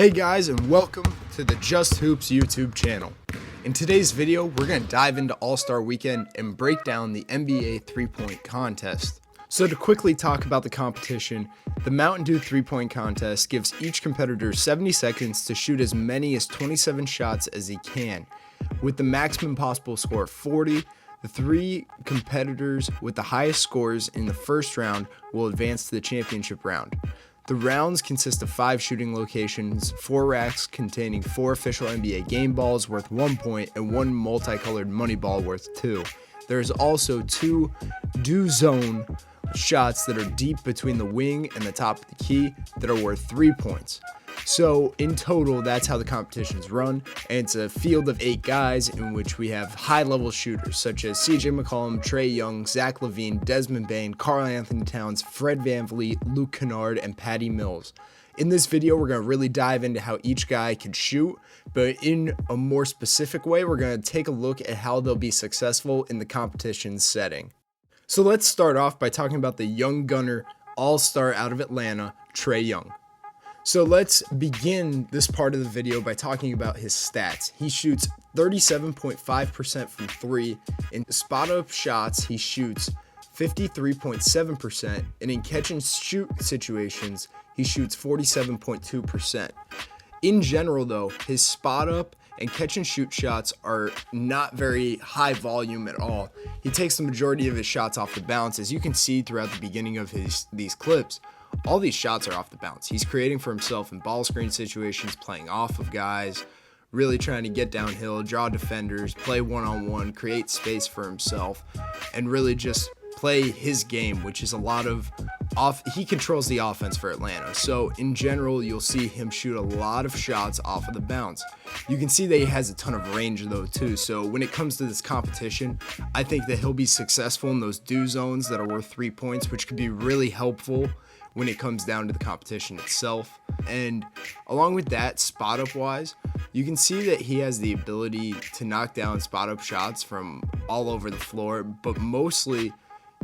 Hey guys, and welcome to the Just Hoops YouTube channel. In today's video, we're going to dive into All-Star Weekend and break down the NBA three-point contest. So to quickly talk about the competition, the Mountain Dew three-point contest gives each competitor 70 seconds to shoot as many as 27 shots as he can. With the maximum possible score of 40, the three competitors with the highest scores in the first round will advance to the championship round. The rounds consist of 5 shooting locations, 4 racks containing 4 official NBA game balls worth 1 point, and 1 multicolored money ball worth 2. There's also 2 Dew Zone shots that are deep between the wing and the top of the key that are worth 3 points. So in total, that's how the competition's run, and it's a field of 8 guys in which we have high-level shooters such as McCollum, Trae Young, Zach LaVine, Desmond Bane, Karl-Anthony Towns, VanVleet, Luke Kennard, and Patty Mills. In this video, we're going to really dive into how each guy can shoot, but in a more specific way, we're going to take a look at how they'll be successful in the competition setting. So let's start off by talking about the young gunner all-star out of Atlanta, Trae Young. So let's begin this part of the video by talking about his stats. He shoots 37.5% from 3. In spot-up shots, he shoots 53.7%, and in catch-and-shoot situations, he shoots 47.2%. In general, though, his spot-up and catch-and-shoot shots are not very high volume at all. He takes the majority of his shots off the bounce. As you can see throughout the beginning of these clips, all these shots are off the bounce. He's creating for himself in ball screen situations, playing off of guys, really trying to get downhill, draw defenders, play one-on-one, create space for himself, and really just play his game, which is a lot of he controls the offense for Atlanta. So in general, you'll see him shoot a lot of shots off of the bounce. You can see that he has a ton of range though too. So when it comes to this competition, I think that he'll be successful in those Dew zones that are worth 3 points, which could be really helpful when it comes down to the competition itself. And along with that, spot up wise, you can see that he has the ability to knock down spot up shots from all over the floor, but mostly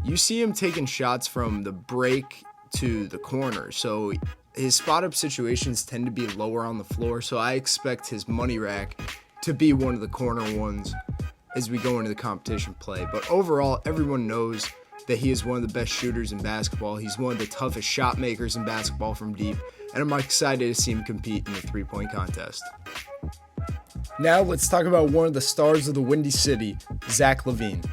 you see him taking shots from the break to the corner. So his spot up situations tend to be lower on the floor, so I expect his money rack to be one of the corner ones as we go into the competition play. But overall, everyone knows that he is one of the best shooters in basketball. He's one of the toughest shot makers in basketball from deep, and I'm excited to see him compete in the three-point contest. Now let's talk about one of the stars of the Windy City, Zach LaVine.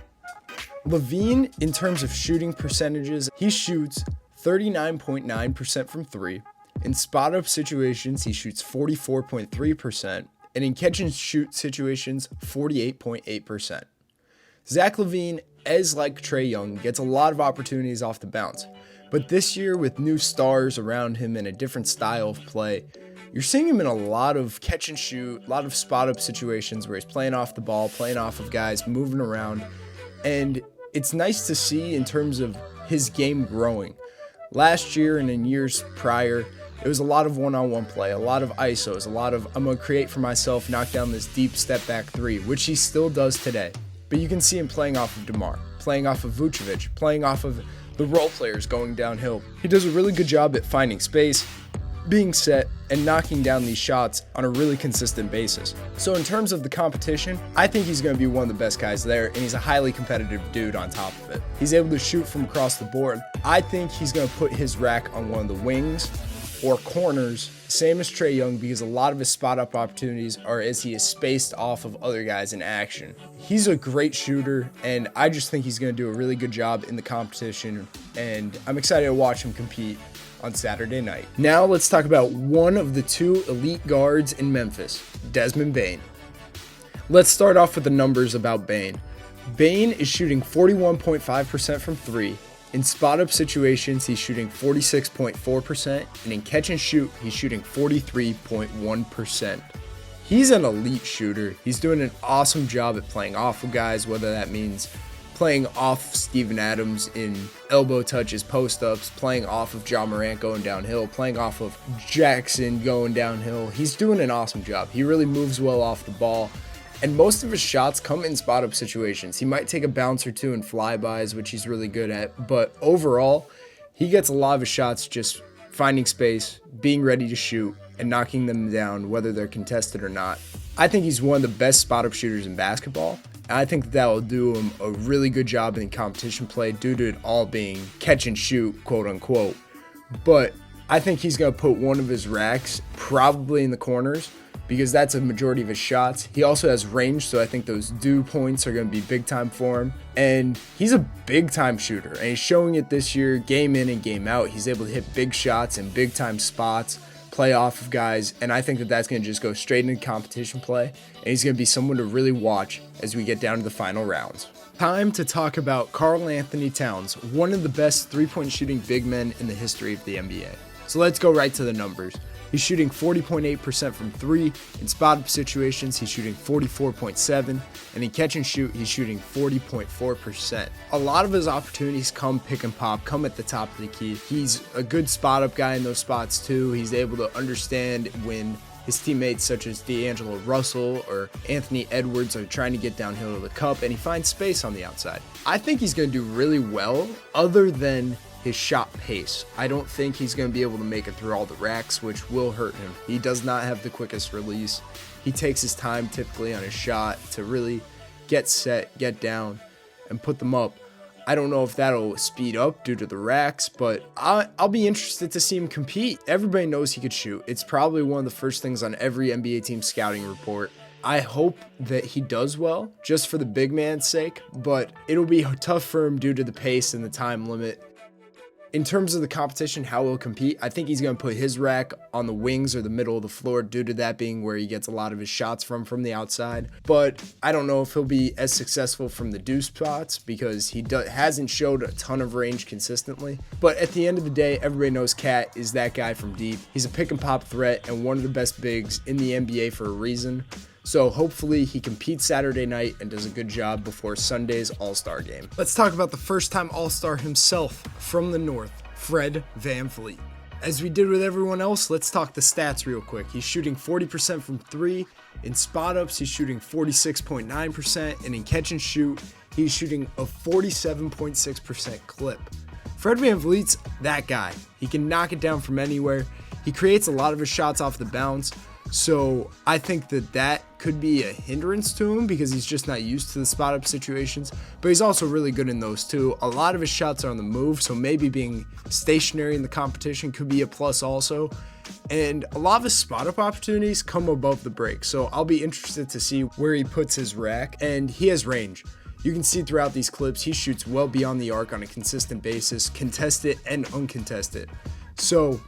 LaVine, in terms of shooting percentages, he shoots 39.9% from 3. In spot-up situations, he shoots 44.3%, and in catch-and-shoot situations, 48.8%. Zach LaVine, as like Trae Young, gets a lot of opportunities off the bounce. But this year, with new stars around him and a different style of play, you're seeing him in a lot of catch and shoot, a lot of spot-up situations where he's playing off the ball, playing off of guys, moving around. And it's nice to see in terms of his game growing. Last year and in years prior, it was a lot of one-on-one play, a lot of ISOs, a lot of I'm going to create for myself, knock down this deep step-back 3, which he still does today. But you can see him playing off of DeMar, playing off of Vucevic, playing off of the role players going downhill. He does a really good job at finding space, being set, and knocking down these shots on a really consistent basis. So in terms of the competition, I think he's going to be one of the best guys there, and he's a highly competitive dude on top of it. He's able to shoot from across the board. I think he's going to put his rack on one of the wings or corners, same as Trae Young, because a lot of his spot-up opportunities are as he is spaced off of other guys in action. He's a great shooter, and I just think he's going to do a really good job in the competition, and I'm excited to watch him compete on Saturday night. Now let's talk about one of the 2 elite guards in Memphis, Desmond Bane. Let's start off with the numbers about Bane. Bane is shooting 41.5% from 3. In spot-up situations, he's shooting 46.4%, and in catch-and-shoot, he's shooting 43.1%. He's an elite shooter. He's doing an awesome job at playing off of guys, whether that means playing off Steven Adams in elbow touches, post-ups, playing off of Ja Morant going downhill, playing off of Jackson going downhill. He's doing an awesome job. He really moves well off the ball. And most of his shots come in spot-up situations. He might take a bounce or 2 in flybys, which he's really good at. But overall, he gets a lot of his shots just finding space, being ready to shoot, and knocking them down whether they're contested or not. I think he's one of the best spot-up shooters in basketball. And I think that will do him a really good job in competition play due to it all being catch and shoot, quote unquote. But I think he's going to put one of his racks probably in the corners because that's a majority of his shots. He also has range, so I think those dew points are going to be big time for him. And he's a big time shooter, and he's showing it this year, game in and game out. He's able to hit big shots in big time spots, play off of guys, and I think that that's going to just go straight into competition play, and he's going to be someone to really watch as we get down to the final rounds. Time to talk about Karl-Anthony Towns, one of the best three-point shooting big men in the history of the NBA. So let's go right to the numbers. He's shooting 40.8% from three. In spot-up situations, he's shooting 44.7%. And in catch and shoot, he's shooting 40.4%. A lot of his opportunities come pick and pop, come at the top of the key. He's a good spot-up guy in those spots too. He's able to understand when his teammates such as D'Angelo Russell or Anthony Edwards are trying to get downhill to the cup, and he finds space on the outside. I think he's going to do really well other than his shot pace. I don't think he's going to be able to make it through all the racks, which will hurt him. He does not have the quickest release. He takes his time typically on his shot to really get set, get down, and put them up. I don't know if that'll speed up due to the racks, but I'll be interested to see him compete. Everybody knows he could shoot. It's probably one of the first things on every NBA team scouting report. I hope that he does well, just for the big man's sake, but it'll be tough for him due to the pace and the time limit. In terms of the competition, how he'll compete, I think he's going to put his rack on the wings or the middle of the floor due to that being where he gets a lot of his shots from the outside. But I don't know if he'll be as successful from the deuce spots because he hasn't showed a ton of range consistently. But at the end of the day, everybody knows Cat is that guy from deep. He's a pick and pop threat and one of the best bigs in the NBA for a reason. So hopefully he competes Saturday night and does a good job before Sunday's All-Star game. Let's talk about the first-time All-Star himself from the North, Fred VanVleet. As we did with everyone else, let's talk the stats real quick. He's shooting 40% from three. In spot-ups, he's shooting 46.9%. And in catch and shoot, he's shooting a 47.6% clip. Fred VanVleet's that guy. He can knock it down from anywhere. He creates a lot of his shots off the bounce. So I think that could be a hindrance to him because he's just not used to the spot-up situations, but he's also really good in those too. A lot of his shots are on the move, so maybe being stationary in the competition could be a plus also. And a lot of his spot-up opportunities come above the break, so I'll be interested to see where he puts his rack, and he has range. You can see throughout these clips, he shoots well beyond the arc on a consistent basis, contested and uncontested. So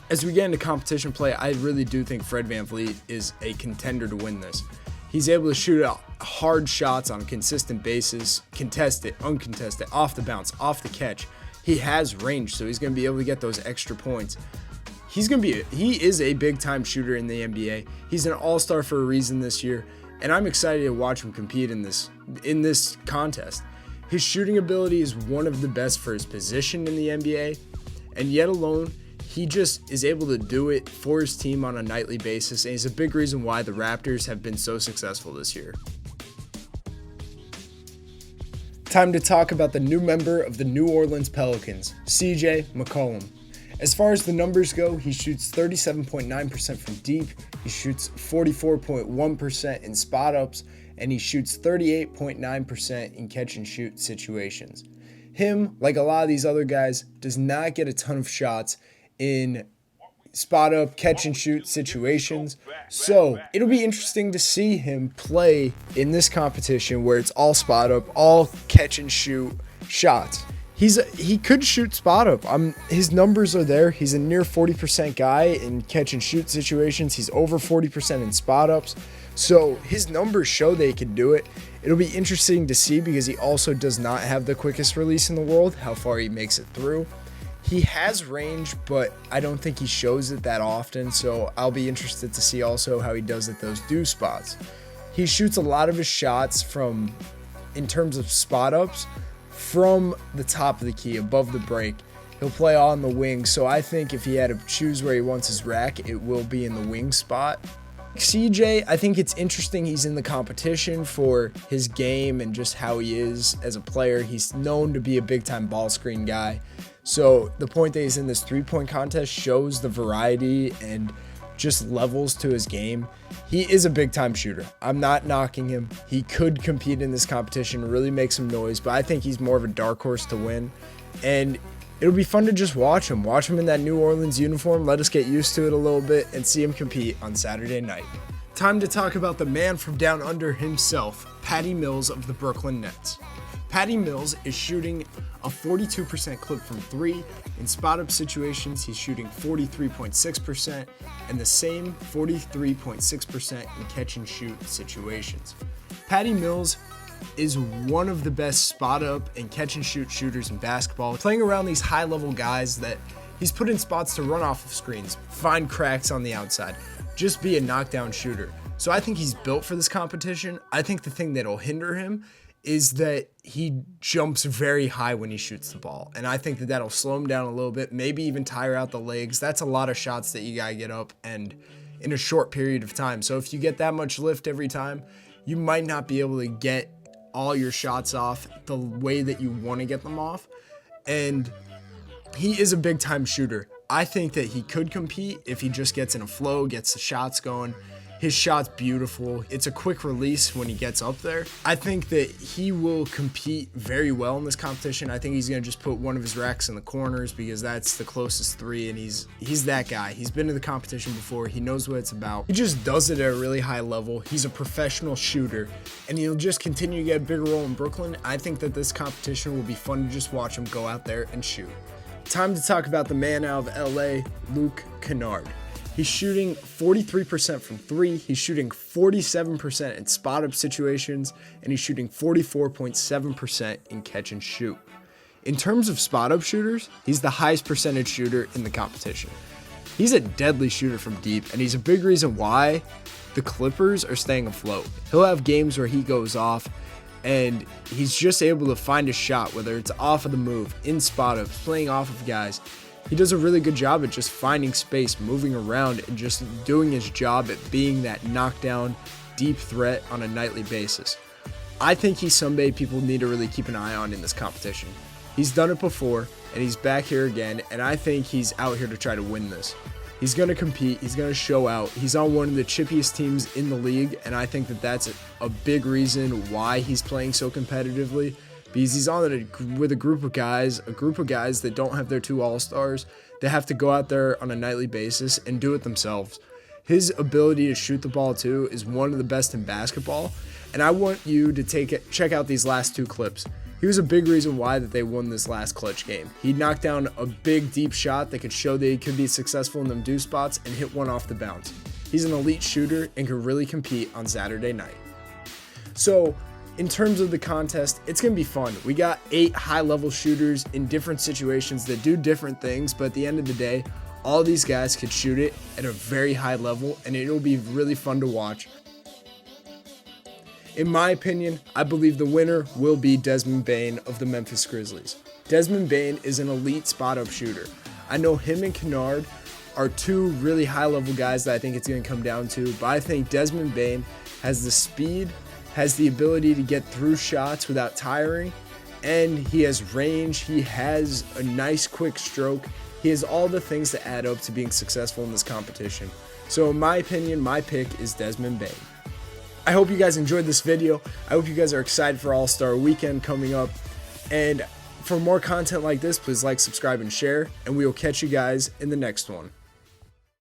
as we get into competition play, I really do think Fred VanVleet is a contender to win this. He's able to shoot out hard shots on a consistent basis, contested, uncontested, off the bounce, off the catch. He has range, so he's going to be able to get those extra points. He is a big time shooter in the NBA. He's an all-star for a reason this year, and I'm excited to watch him compete in this contest. His shooting ability is one of the best for his position in the NBA, and yet alone, he just is able to do it for his team on a nightly basis, and he's a big reason why the Raptors have been so successful this year. Time to talk about the new member of the New Orleans Pelicans, CJ McCollum. As far as the numbers go, he shoots 37.9% from deep, he shoots 44.1% in spot-ups, and he shoots 38.9% in catch-and-shoot situations. Him, like a lot of these other guys, does not get a ton of shots in spot up, catch and shoot situations. So it'll be interesting to see him play in this competition where it's all spot up, all catch and shoot shots. He could shoot spot up. His numbers are there. He's a near 40% guy in catch and shoot situations. He's over 40% in spot ups. So his numbers show they can do it. It'll be interesting to see because he also does not have the quickest release in the world, how far he makes it through. He has range, but I don't think he shows it that often, so I'll be interested to see also how he does at those due spots. He shoots a lot of his shots in terms of spot ups, from the top of the key, above the break. He'll play on the wing, so I think if he had to choose where he wants his rack, it will be in the wing spot. CJ, I think it's interesting he's in the competition for his game and just how he is as a player. He's known to be a big-time ball screen guy. So the point that he's in this three-point contest shows the variety and just levels to his game. He is a big time shooter. I'm not knocking him. He could compete in this competition, really make some noise, but I think he's more of a dark horse to win. And it'll be fun to just watch him in that New Orleans uniform. Let us get used to it a little bit and see him compete on Saturday night. Time to talk about the man from down under himself, Patty Mills of the Brooklyn Nets. Patty Mills is shooting a 42% clip from 3. In spot-up situations, he's shooting 43.6%, and the same 43.6% in catch-and-shoot situations. Patty Mills is one of the best spot-up and catch-and-shoot shooters in basketball, playing around these high-level guys that he's put in spots to run off of screens, find cracks on the outside, just be a knockdown shooter. So I think he's built for this competition. I think the thing that'll hinder him is that he jumps very high when he shoots the ball. And I think that that'll slow him down a little bit, maybe even tire out the legs. That's a lot of shots that you gotta get up and in a short period of time. So if you get that much lift every time, you might not be able to get all your shots off the way that you want to get them off. And he is a big time shooter. I think that he could compete if he just gets in a flow, gets the shots going. His shot's beautiful. It's a quick release when he gets up there. I think that he will compete very well in this competition. I think he's going to just put one of his racks in the corners because that's the closest 3, and he's that guy. He's been to the competition before. He knows what it's about. He just does it at a really high level. He's a professional shooter, and he'll just continue to get a bigger role in Brooklyn. I think that this competition will be fun to just watch him go out there and shoot. Time to talk about the man out of LA, Luke Kennard. He's shooting 43% from 3. He's shooting 47% in spot-up situations, and he's shooting 44.7% in catch and shoot. In terms of spot-up shooters, he's the highest percentage shooter in the competition. He's a deadly shooter from deep, and he's a big reason why the Clippers are staying afloat. He'll have games where he goes off, and he's just able to find a shot, whether it's off of the move, in spot-ups, playing off of guys. He does a really good job at just finding space, moving around, and just doing his job at being that knockdown, deep threat on a nightly basis. I think he's somebody people need to really keep an eye on in this competition. He's done it before, and he's back here again, and I think he's out here to try to win this. He's going to compete. He's going to show out. He's on one of the chippiest teams in the league, and I think that that's a big reason why he's playing so competitively. Because he's on it with a group of guys that don't have their 2 all-stars, that have to go out there on a nightly basis and do it themselves. His ability to shoot the ball too is one of the best in basketball, and I want you to check out these last 2 clips. He was a big reason why that they won this last clutch game. He knocked down a big deep shot that could show that he could be successful in them deuce spots and hit one off the bounce. He's an elite shooter and can really compete on Saturday night. So, in terms of the contest, it's going to be fun. We got 8 high-level shooters in different situations that do different things, but at the end of the day, all these guys could shoot it at a very high level, and it'll be really fun to watch. In my opinion, I believe the winner will be Desmond Bane of the Memphis Grizzlies. Desmond Bane is an elite spot-up shooter. I know him and Kennard are 2 really high-level guys that I think it's going to come down to, but I think Desmond Bane has the speed, has the ability to get through shots without tiring, and he has range. He has a nice quick stroke. He has all the things that add up to being successful in this competition. So in my opinion, my pick is Desmond Bane. I hope you guys enjoyed this video. I hope you guys are excited for All-Star Weekend coming up. And for more content like this, please like, subscribe, and share, and we will catch you guys in the next one.